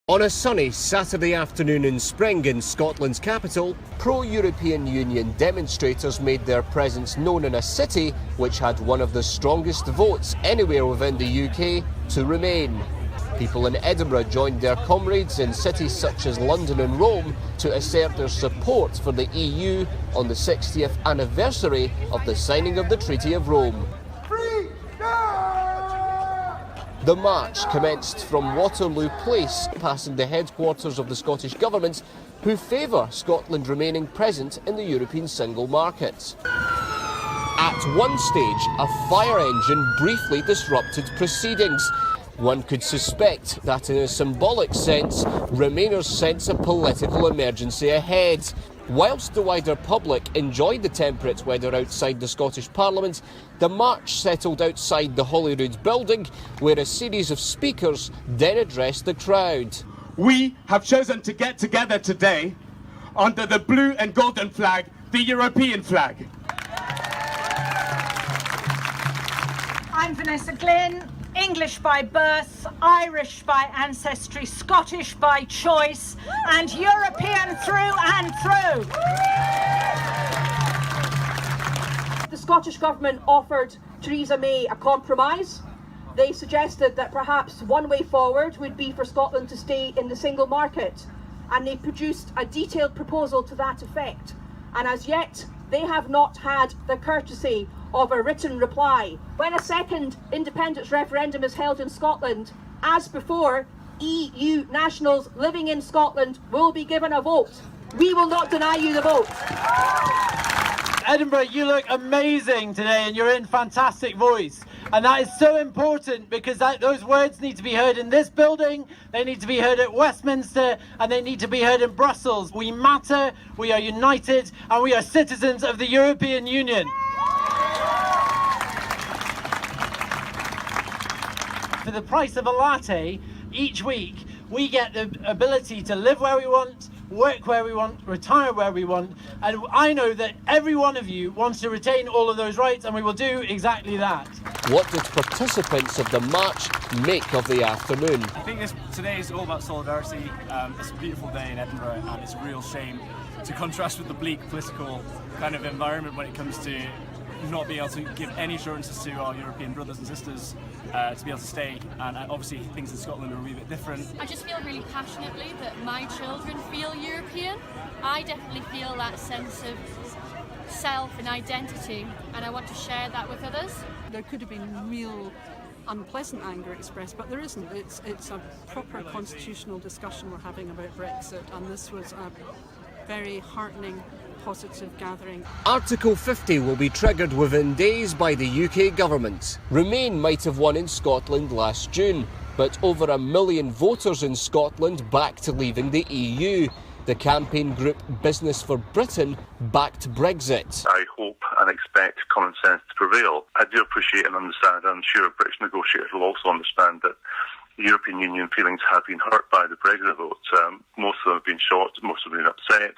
On a sunny Saturday afternoon in spring in Scotland's capital, pro-European Union demonstrators made their presence known in a city which had one of the strongest votes anywhere within the UK to remain. People in Edinburgh joined their comrades in cities such as London and Rome to assert their support for the EU on the 60th anniversary of the signing of the Treaty of Rome. The march commenced from Waterloo Place, passing the headquarters of the Scottish Government, who favour Scotland remaining present in the European single market. At one stage, a fire engine briefly disrupted proceedings. One could suspect that in a symbolic sense, Remainers sense a political emergency ahead. Whilst the wider public enjoyed the temperate weather outside the Scottish Parliament, the march settled outside the Holyrood building, where a series of speakers then addressed the crowd. We have chosen to get together today under the blue and golden flag, the European flag. I'm Vanessa Glynn. English by birth, Irish by ancestry, Scottish by choice, and European through and through. The Scottish Government offered Theresa May a compromise. They suggested that perhaps one way forward would be for Scotland to stay in the single market, and they produced a detailed proposal to that effect. And as yet, they have not had the courtesy of a written reply. When a second independence referendum is held in Scotland, as before, EU nationals living in Scotland will be given a vote. We will not deny you the vote. Edinburgh, you look amazing today and you're in fantastic voice. And that is so important because those words need to be heard in this building, they need to be heard at Westminster, and they need to be heard in Brussels. We matter, we are united, and we are citizens of the European Union. For the price of a latte, each week we get the ability to live where we want, work where we want, retire where we want, and I know that every one of you wants to retain all of those rights, and we will do exactly that. What did participants of the march make of the afternoon? I think today is all about solidarity. It's a beautiful day in Edinburgh, and it's a real shame to contrast with the bleak political kind of environment when it comes to not being able to give any assurances to our European brothers and sisters to be able to stay, and obviously things in Scotland are a wee bit different. I just feel really passionately that my children feel European. I definitely feel that sense of self and identity, and I want to share that with others. There could have been real unpleasant anger expressed, but there isn't. It's a proper constitutional discussion we're having about Brexit, and this was a very heartening, positive gathering. Article 50 will be triggered within days by the UK government. Remain might have won in Scotland last June, but over 1 million voters in Scotland backed leaving the EU. The campaign group Business for Britain backed Brexit. I hope and expect common sense to prevail. I do appreciate and understand, I'm sure British negotiators will also understand that the European Union feelings have been hurt by the Brexit vote. Most of them have been shocked, most have been upset.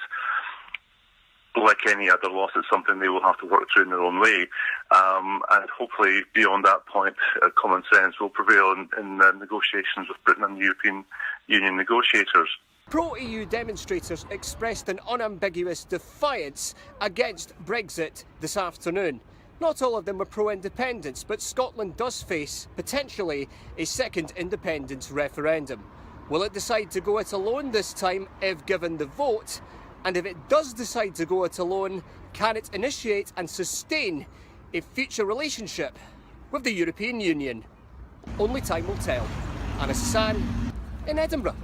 Like any other loss, it's something they will have to work through in their own way. And hopefully, beyond that point, common sense will prevail in negotiations with Britain and the European Union negotiators. Pro-EU demonstrators expressed an unambiguous defiance against Brexit this afternoon. Not all of them were pro-independence, but Scotland does face, potentially, a second independence referendum. Will it decide to go it alone this time if given the vote? And if it does decide to go it alone, can it initiate and sustain a future relationship with the European Union? Only time will tell. Anas.scot in Edinburgh.